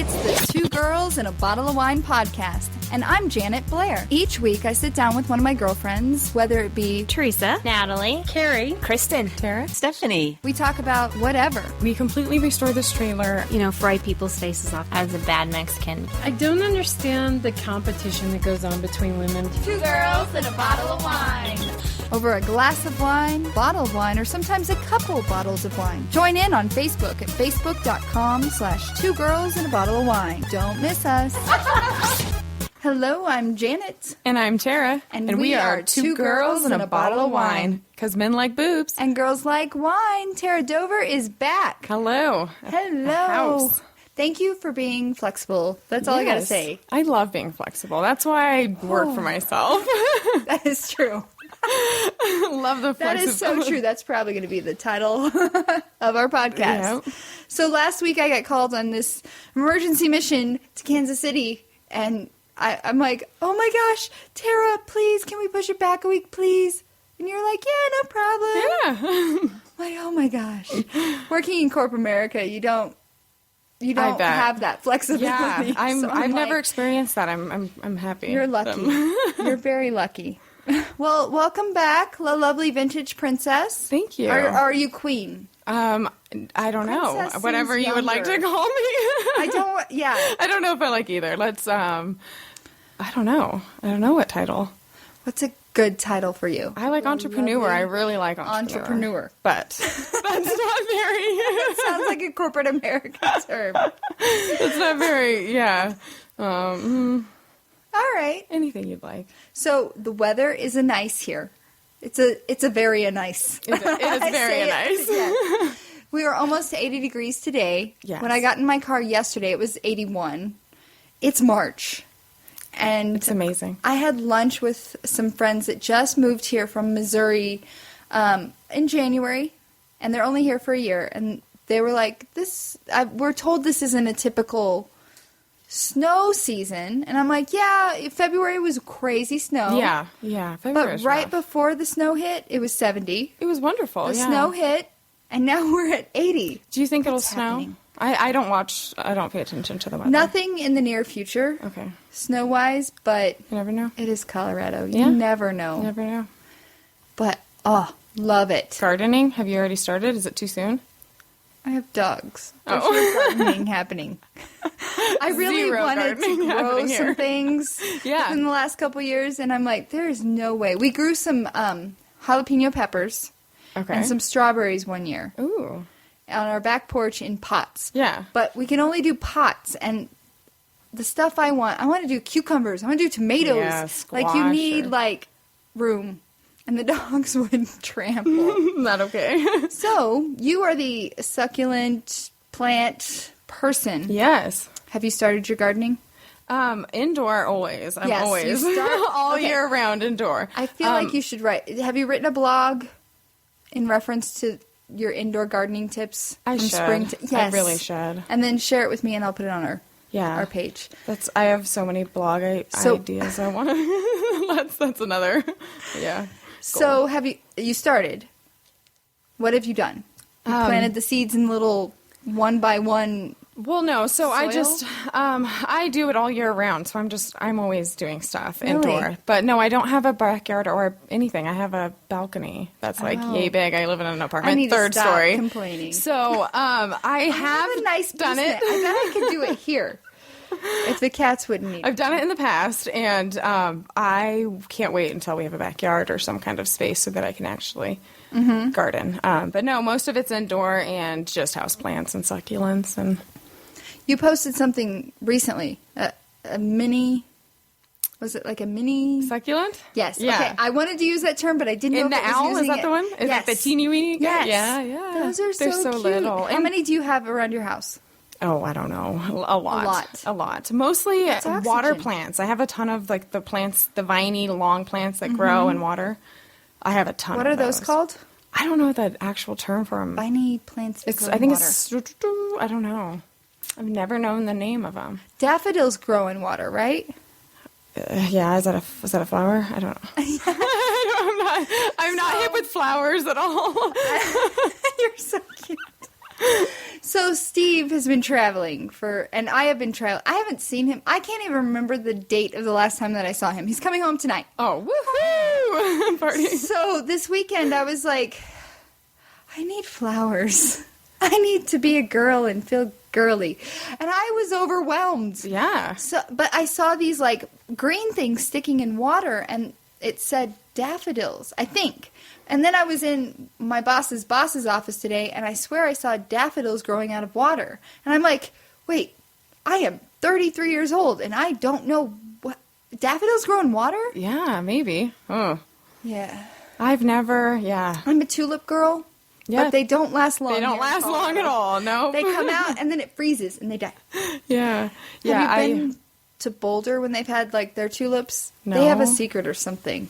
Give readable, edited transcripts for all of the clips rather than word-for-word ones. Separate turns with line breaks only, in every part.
It's the Two Girls and a Bottle of Wine podcast, and I'm Janet Blair. Each week, I sit down with one of my girlfriends, whether it be
Teresa, Natalie, Carrie, Kristen,
Tara, Stephanie.
We talk about whatever.
We completely restore this trailer.
Fry people's faces off as a bad Mexican.
I don't understand the competition that goes on between women.
Two girls and a bottle of wine. Over a glass of wine, bottle of wine, or sometimes a couple bottles of wine. Join in on Facebook at facebook.com/2girlsandabottle-of-wine. Don't miss us. Hello, I'm Janet.
And I'm Tara.
And we are two girls and a bottle of wine.
Because men like boobs.
And girls like wine. Tara Dover is back.
Hello.
Hello. Thank you for being flexible. That's all I got to say.
I love being flexible. That's why I work for myself.
That is true.
Love the flexibility.
That is so true. That's probably going to be the title of our podcast.
Yep.
So last week I got called on this emergency mission to Kansas City, and I'm like, oh my gosh, Tara, please, can we push it back a week, please? And you're like, yeah, no problem.
Yeah.
I'm like, oh my gosh. Working in corporate America, you don't have that flexibility.
Yeah,
So
I've never experienced that. I'm happy.
You're lucky. You're very lucky. Well, welcome back, the lovely vintage princess.
Thank you.
Are you queen?
I don't know.
Princess
Whatever
seems
you would like to
younger.
call me.
I
don't know if I like either. Let's, I don't know. I don't know what title.
What's a good title for you?
I like entrepreneur. I really like entrepreneur. But that's not very...
It sounds like a corporate American term.
It's not very, yeah.
All right.
Anything you'd like.
So the weather is a nice here. It's a very nice.
It is very nice.
Yeah. We were almost to 80 degrees today.
Yes.
When I got in my car yesterday, it was 81. It's March. And
it's amazing.
I had lunch with some friends that just moved here from Missouri in January, and they're only here for a year. And they were like, we're told this isn't a typical snow season. And I'm like, yeah, February was crazy snow.
Yeah. February
But
was
right
rough.
before the snow hit, it was 70.
It was wonderful,
The snow hit, and now we're at 80.
Do you think it'll
What's
snow?
happening?
I don't pay attention to the weather.
Nothing in the near future.
Okay.
Snow-wise, but
You never know.
it is Colorado.
Yeah.
You never know.
You never know.
But, love it.
Gardening? Have you already started? Is it too soon?
I have dogs. There's no gardening happening. I really
Zero
wanted to
gardening
grow
happening
some
here.
things
Yeah.
in the last couple years, and I'm like, there is no way. We grew some jalapeno peppers
Okay.
and some strawberries one year
Ooh.
on our back porch in pots.
Yeah.
But we can only do pots, and the stuff I want to do cucumbers. I want to do tomatoes.
Yeah,
like, you
squash
need,
or-
room. And the dogs would trample.
Not okay.
So, you are the succulent plant person.
Yes.
Have you started your gardening?
Indoor always. I'm
Yes,
always
you start-
all
okay.
year round indoor.
I feel like you should write. Have you written a blog in reference to your indoor gardening tips?
I
from
should.
Spring to, yes.
I really should.
And then share it with me, and I'll put it on our page.
I have so many blog ideas I want to. That's another. Yeah.
So have you started? What have you done? You planted the seeds in little one by one.
Well, no. So
soil?
I just I do it all year round. So I'm always doing stuff
Really?
indoor. But no, I don't have a backyard or anything. I have a balcony that's yay big. I live in an apartment,
I need
third
to stop
story.
complaining.
So I have
a nice
done
basement.
it.
I bet I could do it here if the cats wouldn't eat.
I've done it in the past, and I can't wait until we have a backyard or some kind of space so that I can actually garden. But no, most of it's indoor and just houseplants and succulents. And
You posted something recently, a mini. Was it like a mini
succulent?
Yes.
Yeah.
Okay. I wanted to use that term, but I didn't know
In
if
the
it was
owl, is
using
that
it.
the one? Is
Yes.
it the teeny weeny?
Yes.
Yeah.
Those are
They're so
cute.
little.
How many do you have around your house?
Oh, I don't know. A lot.
A lot.
Mostly
That's
water
oxygen.
plants. I have a ton of the plants, the viney long plants that grow in water. I have a ton.
What
of
are those called?
I don't know the actual term for them.
Viney plants. That grow in water.
I don't know. I've never known the name of them.
Daffodils grow in water, right?
Yeah, is that a flower? I don't know. I'm not hip with flowers at all.
You're so cute. So Steve has been traveling and I have been traveling. I haven't seen him. I can't even remember the date of the last time that I saw him. He's coming home tonight.
Oh, woohoo! Party.
So this weekend I was like, I need flowers. I need to be a girl and feel girly. And I was overwhelmed.
Yeah.
But I saw these like green things sticking in water and it said daffodils, I think. And then I was in my boss's office today, and I swear I saw daffodils growing out of water. And I'm like, wait, I am 33 years old, and I don't know what... Daffodils grow in water?
Yeah, maybe. Oh.
Yeah.
I've never, yeah.
I'm a tulip girl,
Yeah.
but they don't last long.
They don't last long at all, no.
They come out, and then it freezes, and they die.
Yeah. Yeah,
Have you been to Boulder when they've had, like, their tulips?
No.
They have a secret or something,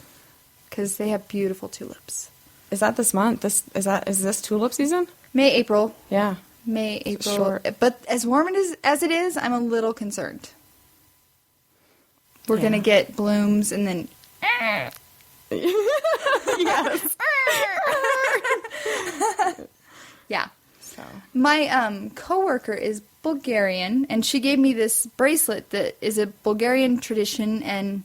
because they have beautiful tulips.
Is that this month? Is this tulip season?
May, April.
Yeah.
May, April.
Short.
But as warm as it is, I'm a little concerned. We're going to get blooms and then...
Yes.
Yeah.
So.
My coworker is Bulgarian, and she gave me this bracelet that is a Bulgarian tradition, and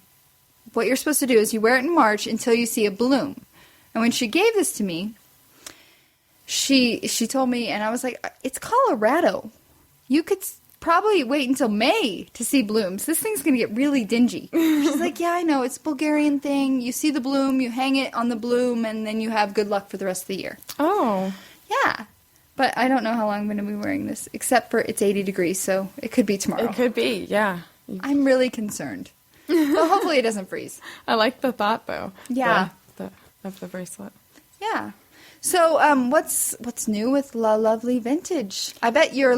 what you're supposed to do is you wear it in March until you see a bloom. And when she gave this to me, she told me, and I was like, it's Colorado. You could probably wait until May to see blooms. This thing's going to get really dingy. She's like, yeah, I know. It's a Bulgarian thing. You see the bloom, you hang it on the bloom, and then you have good luck for the rest of the year.
Oh.
Yeah. But I don't know how long I'm going to be wearing this, except for it's 80 degrees, so it could be tomorrow.
It could be, yeah.
I'm really concerned. But hopefully it doesn't freeze.
I like the thought, though.
Yeah.
Of the bracelet.
Yeah. So, what's new with La Lovely Vintage? I bet your,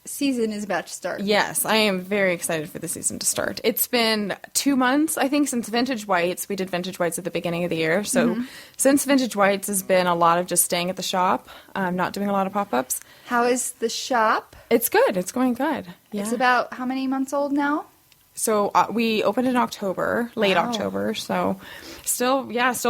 season is about to start.
Yes, I am very excited for the season to start. It's been 2 months, I think, since Vintage Whites. We did Vintage Whites at the beginning of the year. So since Vintage Whites has been a lot of just staying at the shop, not doing a lot of pop-ups.
How is the shop?
It's good. It's going good. Yeah.
It's about how many months old now?
So we opened in October, late October. So still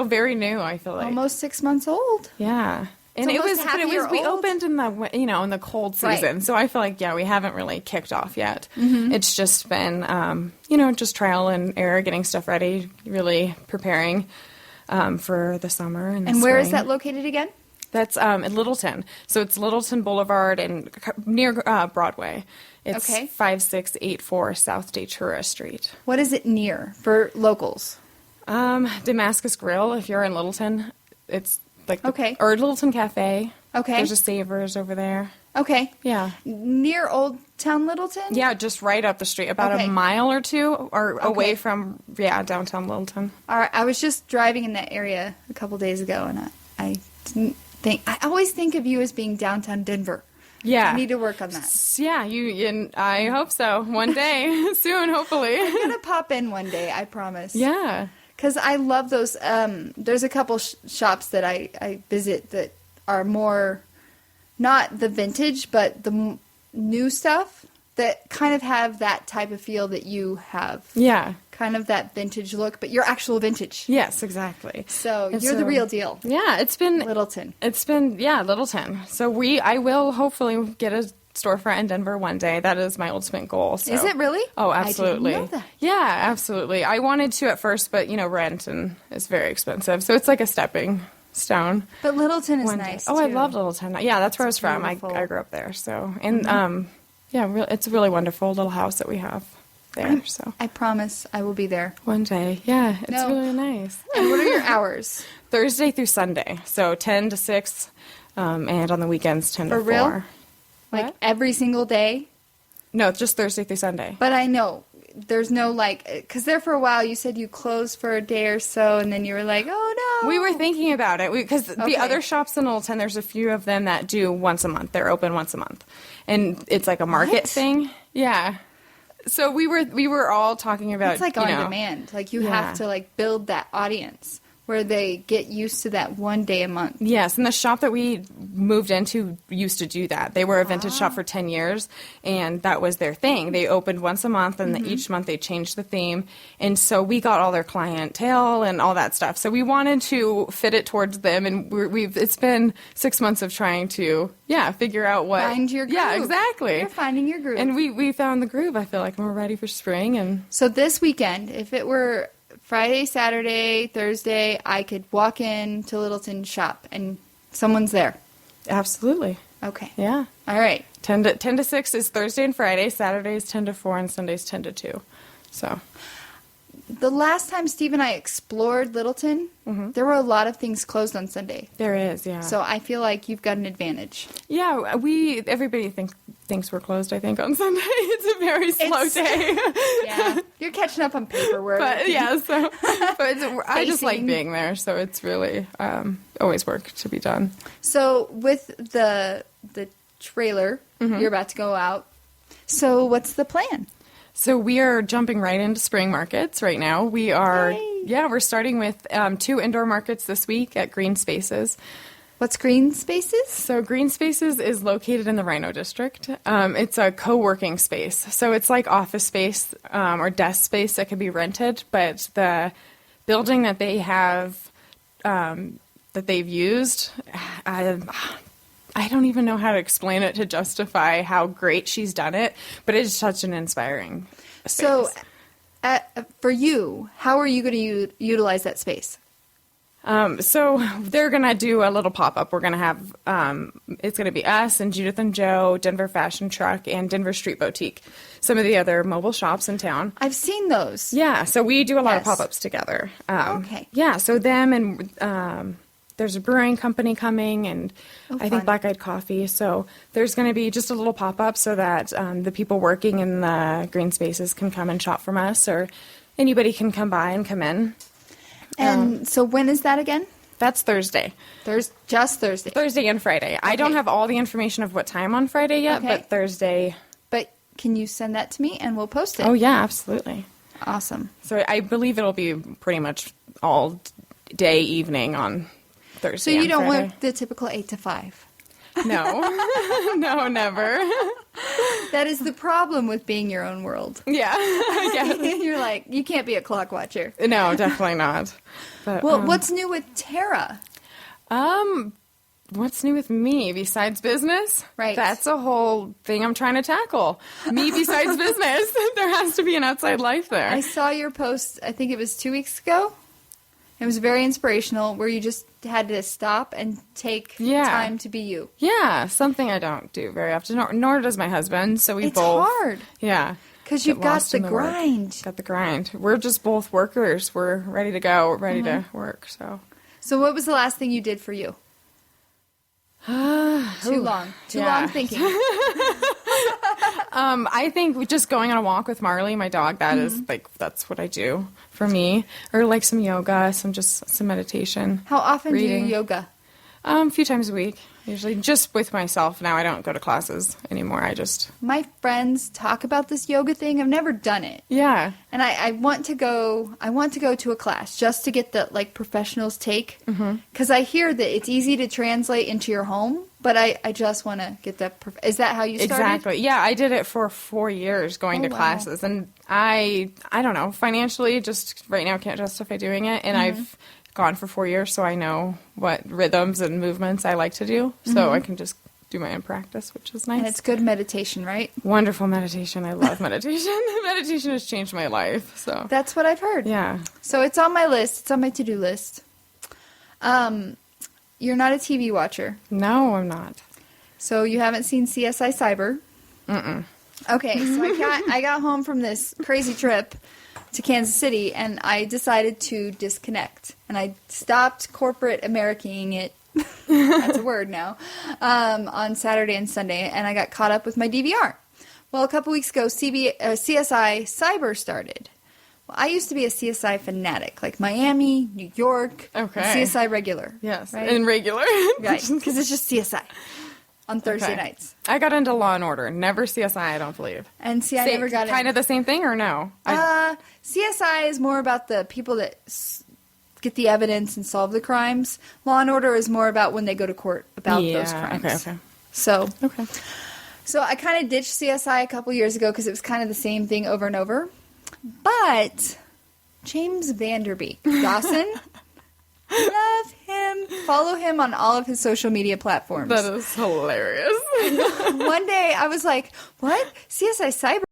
very new, I feel like.
Almost 6 months old.
Yeah. And
It's
it was,
almost half
but it was,
year
we
old.
opened in the, in the cold season.
Right.
So I feel like, we haven't really kicked off yet. It's just been, just trial and error, getting stuff ready, really preparing for the summer and the
And where is
spring.
that located again?
That's in Littleton. So it's Littleton Boulevard and near Broadway. It's
Okay.
5684 South Datura Street.
What is it near for locals?
Damascus Grill, if you're in Littleton, it's like
Okay.
or Littleton Cafe.
Okay.
There's a Savers over there.
Okay.
Yeah.
Near Old Town Littleton?
Yeah, just right up the street, about
Okay.
a mile or two or
Okay.
away from downtown Littleton.
All right, I was just driving in that area a couple days ago, and I didn't think... I always think of you as being downtown Denver.
Yeah.
I need to work on that.
Yeah, and I hope so. One day, soon, hopefully.
I'm going to pop in one day, I promise.
Yeah.
Because I love those. There's a couple shops that I visit that are more, not the vintage, but the new stuff that kind of have that type of feel that you have.
Yeah.
Kind of that vintage look, but you're actual vintage.
Yes, exactly.
So
And
you're the real deal.
Yeah,
Littleton.
Littleton. So I will hopefully get a storefront in Denver one day. That is my ultimate goal. So.
Is it really?
Oh, absolutely.
I didn't know that.
Yeah, absolutely. I wanted to at first, but rent and is very expensive. So it's like a stepping stone.
But Littleton is
One day.
nice.
Oh, I
too.
love Littleton. Yeah, that's where I was from. I
beautiful.
grew up there. So and it's a really wonderful little house that we have there. So
I promise I will be there.
one day, yeah, it's
No.
really nice.
And what are your hours?
Thursday through Sunday, so 10 to 6, and on the weekends 10
For
to 4.
real? Like
What?
every single day?
No, it's just Thursday through Sunday.
But I know there's no because there for a while you said you closed for a day or so, and then you were like, oh no.
We were thinking about it because
Okay.
the other shops in Littleton, there's a few of them that do once a month. They're open once a month, and it's like a market
What?
thing. Yeah. So we were all talking about
It's like on demand. Like you
Yeah.
have to build that audience. where they get used to that one day a month.
Yes, and the shop that we moved into used to do that. They were a vintage shop for 10 years, and that was their thing. They opened once a month, and each month they changed the theme. And so we got all their clientele and all that stuff. So we wanted to fit it towards them, and it's been 6 months of trying to, figure out what...
Find your groove.
Yeah, exactly.
You're finding your groove.
And we found the groove. I feel like we're ready for spring. And
so this weekend, if it were Friday, Saturday, Thursday, I could walk in to Littleton shop and someone's there.
Absolutely.
Okay.
Yeah.
All right.
10 to 6 is Thursday and Friday. Saturdays 10 to 4 and Sundays 10 to 2. So
the last time Steve and I explored Littleton, there were a lot of things closed on Sunday.
there is, yeah.
So I feel like you've got an advantage.
Yeah, everybody thinks we're closed, I think, on Sunday. It's a very slow day.
Yeah. You're catching up on paperwork.
But yeah, I just like being there, so it's really always work to be done.
So with the trailer, you're about to go out. So what's the plan?
So we are jumping right into spring markets right now. We are,
Yay.
We're starting with 2 indoor markets this week at Green Spaces.
What's Green Spaces?
So Green Spaces is located in the Rhino District. It's a co-working space. So it's like office space or desk space that can be rented, but the building that they have, that they've used, I don't even know how to explain it to justify how great she's done it, but it's such an inspiring space.
So for you, how are you going to utilize that space?
So they're going to do a little pop-up. We're going to have, it's going to be us and Judith and Joe, Denver Fashion Truck, and Denver Street Boutique, some of the other mobile shops in town.
I've seen those.
Yeah, so we do a lot of
Yes.
pop-ups together.
Okay.
Yeah, so them and there's a brewing company coming, and I
fun.
think Black Eyed Coffee. So there's going to be just a little pop-up so that the people working in the green spaces can come and shop from us, or anybody can come by and come in.
And so when is that again?
That's Thursday.
Just Thursday.
Thursday and Friday. I don't have all the information of what time on Friday yet,
Okay.
but Thursday.
But can you send that to me and we'll post it?
Oh, yeah, absolutely.
Awesome.
So I believe it'll be pretty much all day, evening on Thursday.
So you
and
don't
Friday.
work the typical 8 to 5.
No. No, never.
That is the problem with being your own world.
Yeah, I guess.
You're like, you can't be a clock watcher.
No, definitely not. But,
Well, what's new with Tara?
what's new with me besides business?
Right.
That's a whole thing I'm trying to tackle. Me besides business. There has to be an outside life there.
I saw your post, I think it was 2 weeks ago. It was very inspirational, where you just had to stop and take
Yeah.
time to be you.
Yeah, something I don't do very often, nor does my husband. So we
It's
both.
hard.
Yeah.
Because
Get
you've got
lost
the
in work.
grind.
Got the grind. We're just both workers. We're ready to go, ready to work.
So what was the last thing you did for you? Too long. Too
Yeah.
long thinking.
I think just going on a walk with Marley, my dog, that is that's what I do for me. Or like some yoga, some meditation.
How often
Reading.
do you yoga?
A few times a week, usually just with myself. Now I don't go to classes anymore.
My friends talk about this yoga thing. I've never done it.
Yeah.
And I want to go. I want to go to a class just to get the professionals' take, because I hear that it's easy to translate into your home. But I just want to get that. Is that how you started?
Exactly. Yeah, I did it for 4 years going to
wow.
classes, and I don't know, financially, just right now can't justify doing it, and I've gone for 4 years, so I know what rhythms and movements I like to do, so I can just do my own practice, which is nice.
And it's good meditation, right?
Wonderful meditation. I love meditation. Meditation has changed my life. So
That's what I've heard.
yeah.
So it's on my list. It's on my to-do list. You're not a TV watcher,
No, I'm not.
so you haven't seen CSI Cyber. Okay, so I got home from this crazy trip to Kansas City, and I decided to disconnect. And I stopped corporate Americaning it, that's a word now, on Saturday and Sunday, and I got caught up with my DVR. Well, a couple weeks ago, CSI Cyber started. Well, I used to be a CSI fanatic, like Miami, New York, and
Okay.
CSI regular.
Yes,
right?
and regular.
Right, because it's just CSI on Thursday
Okay.
nights.
I got into Law and Order. Never CSI, I don't believe.
And see, I never got
kind of the same thing, or no?
CSI is more about the people that get the evidence and solve the crimes. Law and Order is more about when they go to court about those crimes.
Okay.
So I kind of ditched CSI a couple years ago because it was kind of the same thing over and over. But James Van Der Beek, Dawson, love him. Follow him on all of his social media platforms.
That is hilarious.
One day I was like, what? CSI Cyber